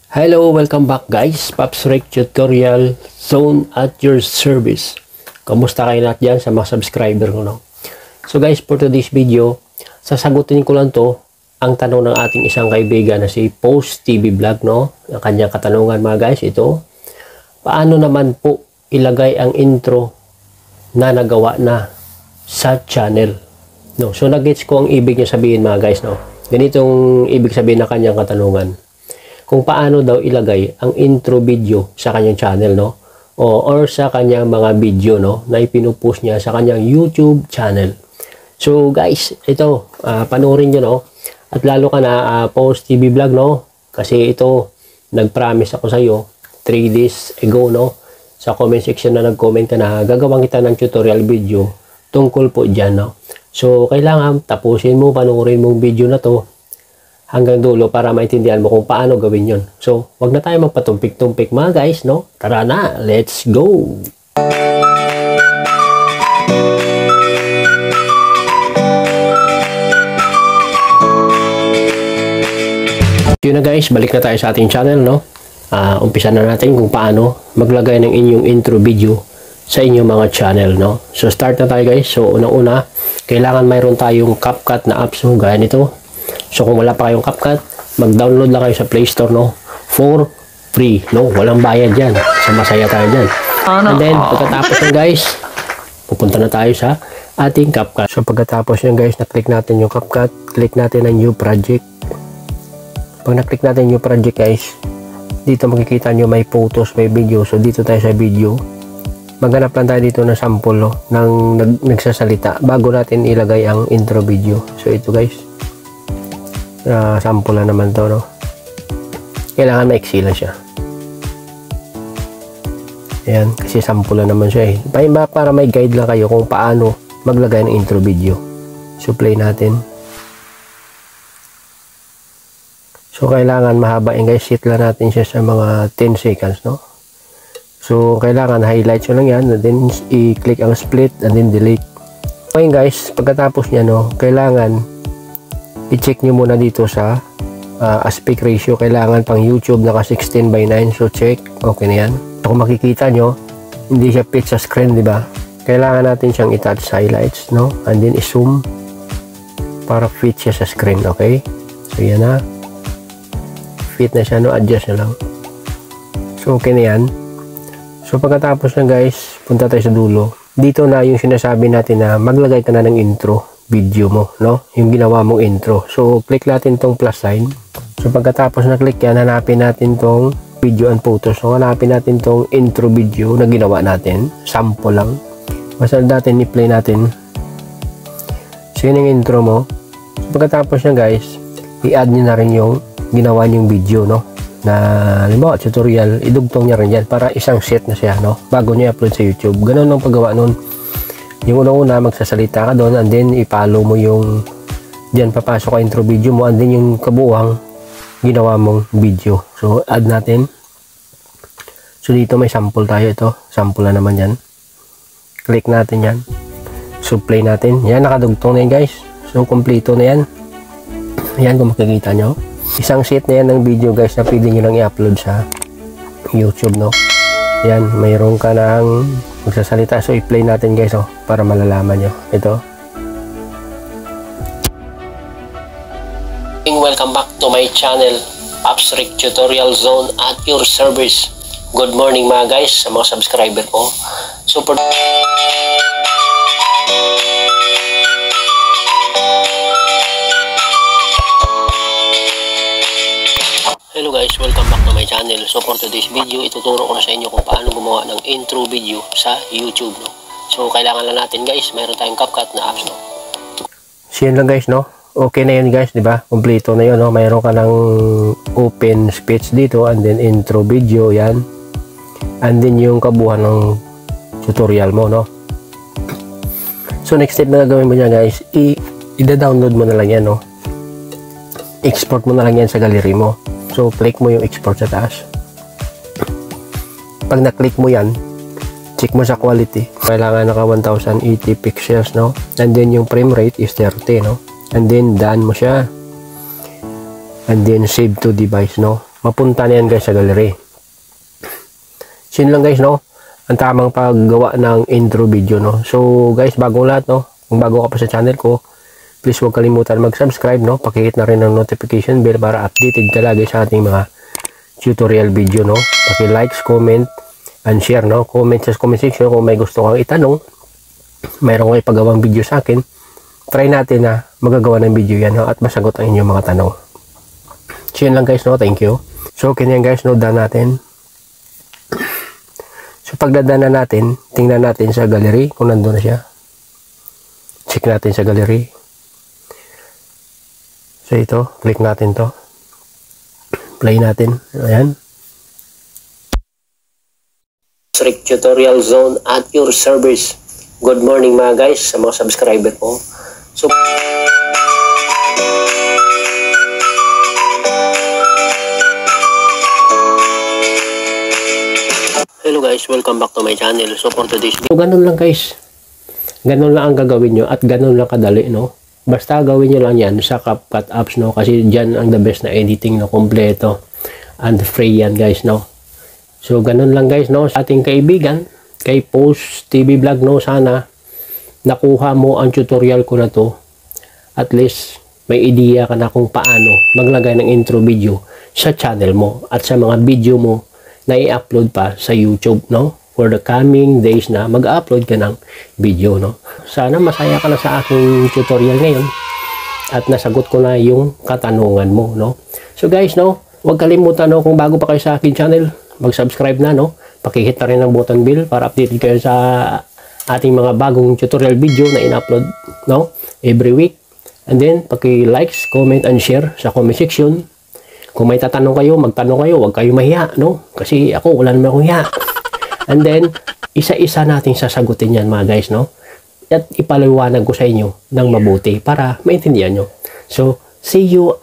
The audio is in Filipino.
Hello, welcome back guys. Pops Rick Tutorial Zone at your service. Kamusta kayo lahat dyan sa mga subscriber ko, no? So guys, for today's video, sasagutin ko lang to ang tanong ng ating isang kaibigan na si Post TV Vlog, no? Ang kanyang katanungan mga guys, ito. Paano naman po ilagay ang intro na nagawa na sa channel? No? So nag-gets ko ang ibig niya sabihin mga guys, no? Ganitong ibig sabihin na kanyang katanungan. Kung paano daw ilagay ang intro video sa kanyang channel, no? Or sa kanyang mga video, no? Na ipinupost niya sa kanyang YouTube channel. So, guys, ito, panoorin nyo, no? At lalo ka na Post TV Vlog, no? Kasi ito, nag-promise ako sa iyo 3 days ago, no? Sa comment section na nag-comment ka na gagawin kita ng tutorial video tungkol po dyan, no? So, kailangan tapusin mo, panoorin mong video na to hanggang dulo para maintindihan mo kung paano gawin yon. So, wag na tayo magpatumpik-tumpik mga guys, no? Tara na, let's go! Yun na guys, balik na tayo sa ating channel, no? Umpisa na natin kung paano maglagay ng inyong intro video sa inyong mga channel, no? So, start na tayo guys. So, unang-una, kailangan mayroon tayong CapCut na apps, no? Gaya nito. So kung wala pa kayong CapCut, mag-download lang kayo sa Play Store, no? For free, no? Walang bayad yan. So masaya tayo dyan. And then, pagkatapos nyo guys, pupunta na tayo sa ating CapCut. So pagkatapos nyo guys, na-click natin yung CapCut, click natin ang New Project. Pag na-click natin New Project guys, dito makikita nyo may photos, may video. So dito tayo sa video. Maghanap lang tayo dito ng sample, no? Ng nagsasalita bago natin ilagay ang intro video. So ito guys. Sample na naman to, no? Kailangan maiksi lang siya. Ayan, kasi sample na naman siya eh. Para may guide lang kayo kung paano maglagay ng intro video. So play natin. So kailangan mahabain guys. Set lang natin siya sa mga 10 seconds, no? So kailangan highlight nyo lang yan, and then i-click ang split and then delete. Okay guys, pagkatapos niya, no, kailangan i-check nyo muna dito sa aspect ratio. Kailangan pang YouTube naka 16:9. So check, okay na yan. So, kung makikita nyo, hindi siya fit sa screen, di ba? Kailangan natin siyang i-touch highlights, no? And then i-zoom para fit siya sa screen, okay? So yan na. Fit na siya, no? Adjust na lang. So okay na yan. So pagkatapos na guys, punta tayo sa dulo. Dito na yung sinasabi natin na maglagay ka na ng intro video mo, no? Yung ginawa mong intro. So, click natin tong plus sign. So, pagkatapos na click yan, hanapin natin tong video and photos. So, hanapin natin tong intro video na ginawa natin. Sample lang. Basta natin, i-play natin. So, yun yung intro mo. So, pagkatapos na guys, i-add nyo na rin yung ginawa nyong video, no? Na, halimbawa, tutorial, idugtong nyo rin yan para isang set na siya, no? Bago nyo i-upload sa YouTube. Ganun ang paggawa nun. Yung una-una, magsasalita ka doon, and then i-follow mo yung diyan papasok ka intro video mo, and then yung kabuuang ginawa mong video. So, add natin. So, dito may sample tayo. Ito, sample na naman yan. Click natin yan. So, play natin. Yan, nakadugtong na yan guys. So, kompleto na yan. Yan, kung makikita nyo. Isang set na yan ng video guys na pwede nyo lang i-upload sa YouTube, no? Yan, mayroon ka ng magsasalita. So, i-play natin guys, oh, para malalaman nyo. Ito. Welcome back to my channel, Pops Rick Tutorial Zone at your service. Good morning mga guys, sa mga subscriber ko. Super. Hello guys, welcome back to my channel. So for today's video, ituturo ko na sa inyo kung paano gumawa ng intro video sa YouTube, no? So kailangan lang natin guys, mayroon tayong CapCut na apps, no? So yun lang guys, no? Okay na yun guys, di ba? Kompleto na yun, no? Mayroon ka ng open speech dito, and then intro video, yan. And then yung kabuuan ng tutorial mo, no? So next step na gagawin mo niya guys, i-download mo na lang yan, no? Export mo na lang yan sa gallery mo. So, click mo yung export sa taas. Pag na-click mo yan, check mo sa quality. Kailangan naka 1080 pixels, no? And then yung frame rate is 30, no? And then, done mo siya. And then, save to device, no? mapunta na yan guys sa gallery. So yun lang guys, no, ang tamang paggawa ng intro video, no. So guys, bagong lahat, no, kung bago ka pa sa channel ko, please huwag kalimutan mag-subscribe, no, pakihit na rin ng notification bell para updated ka lagi sa ating mga tutorial video, no. Paki-likes, comment, and share, no. Comment sa comment section kung may gusto kang itanong, mayroon kang ipagawang video sa akin, try natin na magagawa ng video yan, no, at masagot ang inyong mga tanong. So yun lang guys, no, thank you. So ganyan guys, no, done natin. So pagdadaan na natin, tingnan natin sa gallery kung nandun na siya. Check natin sa gallery. So ito, click natin to. Play natin. Ayan. Strict Tutorial Zone at your service. Good morning mga guys sa mga subscriber ko. So hello guys, welcome back to my channel. So for today's video, So ganun lang guys. Ganun lang ang gagawin nyo at ganun lang kadali, no. Basta gawin nyo lang yan sa CapCut apps, no, kasi dyan ang the best na editing, no, kompleto and free yan guys, no. So ganun lang guys, no, sa ating kaibigan kay Post TV Vlog, no, sana nakuha mo ang tutorial ko na to. At least may idea ka na kung paano maglagay ng intro video sa channel mo at sa mga video mo na i-upload pa sa YouTube, no, for the coming days na mag-upload ka ng video, no. Sana masaya ka na sa aking tutorial ngayon at nasagot ko na yung katanungan mo, no. So guys, no, huwag kalimutan, no, kung bago pa kayo sa aking channel, mag-subscribe na, no. Pakihit na rin ang button bell para updated kayo sa ating mga bagong tutorial video na in-upload, no, every week. And then paki-likes, comment, and share sa comment section. Kung may tatanong kayo, magtanong kayo, huwag kayo mahiya, no, kasi ako wala naman akong hiya. And then isa-isa nating sasagutin yan mga guys, no, at ipaliwanag ko sa inyo ng mabuti para maintindihan nyo. So see you